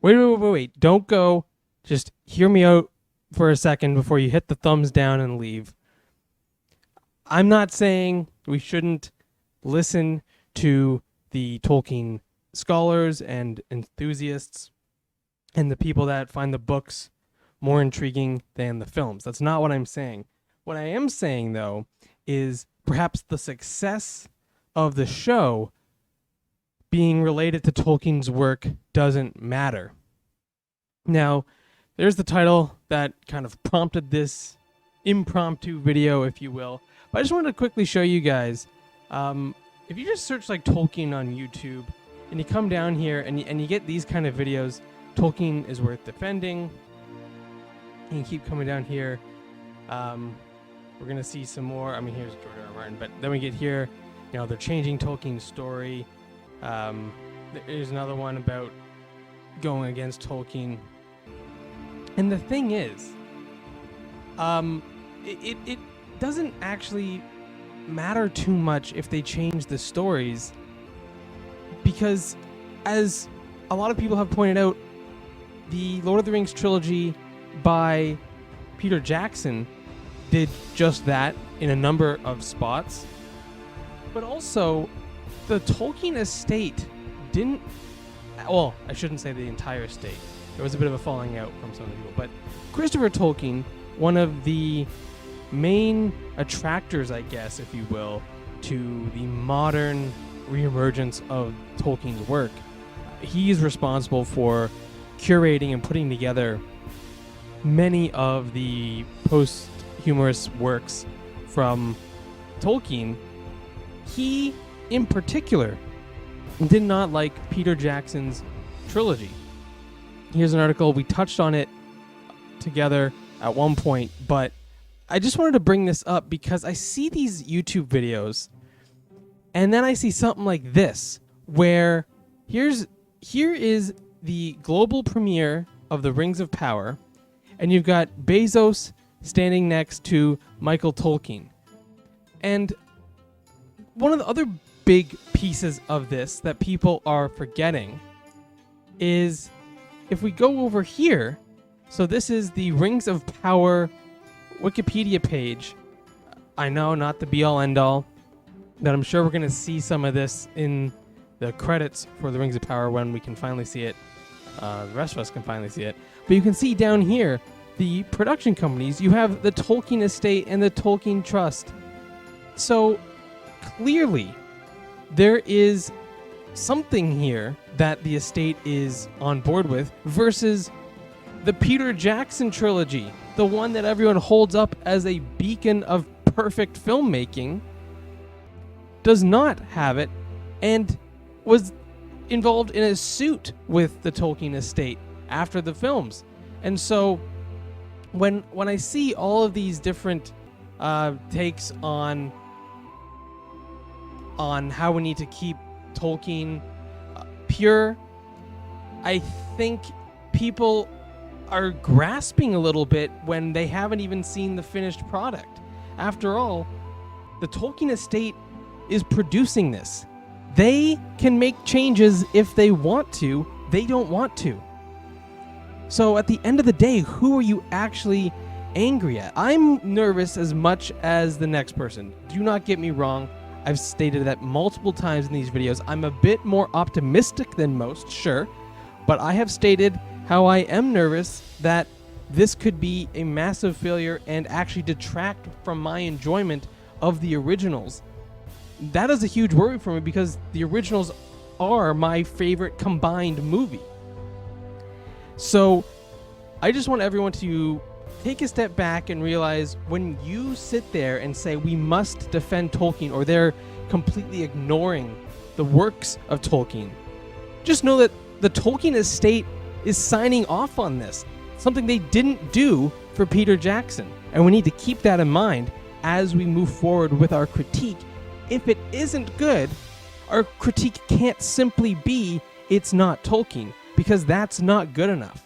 Wait. Don't go. Just hear me out for a second before you hit the thumbs down and leave. I'm not saying we shouldn't listen to the Tolkien scholars and enthusiasts and the people that find the books more intriguing than the films. That's not what I'm saying. What I am saying, though, is perhaps the success of the show being related to Tolkien's work doesn't matter. Now, there's the title that kind of prompted this impromptu video, if you will. But I just wanted to quickly show you guys, if you just search like Tolkien on YouTube, and you come down here and you get these kind of videos, Tolkien is worth defending. And you keep coming down here. We're going to see some more. I mean, here's J.R.R. Martin, but then we get here, they're changing Tolkien's story. There's another one about going against Tolkien. And the thing is, it doesn't actually matter too much if they change the stories, because as a lot of people have pointed out, the Lord of the Rings trilogy by Peter Jackson did just that in a number of spots. But also, the Tolkien estate didn't... Well, I shouldn't say the entire estate. There was a bit of a falling out from some of the people. But Christopher Tolkien, one of the main attractors, I guess, if you will, to the modern reemergence of Tolkien's work, he's responsible for curating and putting together many of the posthumous works from Tolkien. He, in particular, did not like Peter Jackson's trilogy. Here's an article. We touched on it together at one point, but I just wanted to bring this up because I see these YouTube videos, and then I see something like this, where here is the global premiere of The Rings of Power, and you've got Bezos standing next to Michael Tolkien. And one of the other big pieces of this that people are forgetting is if we go over here, so this is the Rings of Power Wikipedia page. I know, not the be-all end-all, but I'm sure we're going to see some of this in the credits for the Rings of Power when we can finally see it. The rest of us can finally see it. But you can see down here the production companies. You have the Tolkien Estate and the Tolkien Trust. So clearly there is something here that the estate is on board with versus the Peter Jackson trilogy, the one that everyone holds up as a beacon of perfect filmmaking, does not have it and was involved in a suit with the Tolkien estate after the films. And so when I see all of these different takes on how we need to keep Tolkien pure, I think people are grasping a little bit when they haven't even seen the finished product. After all, the Tolkien estate is producing this. They can make changes if they want to. They don't want to. So at the end of the day, who are you actually angry at? I'm nervous as much as the next person. Do not get me wrong. I've stated that multiple times in these videos. I'm a bit more optimistic than most, sure, but I have stated how I am nervous that this could be a massive failure and actually detract from my enjoyment of the originals. That is a huge worry for me because the originals are my favorite combined movie. So I just want everyone to take a step back and realize when you sit there and say we must defend Tolkien, or they're completely ignoring the works of Tolkien, just know that the Tolkien estate is signing off on this, something they didn't do for Peter Jackson. And we need to keep that in mind as we move forward with our critique. If it isn't good, our critique can't simply be it's not Tolkien, because that's not good enough.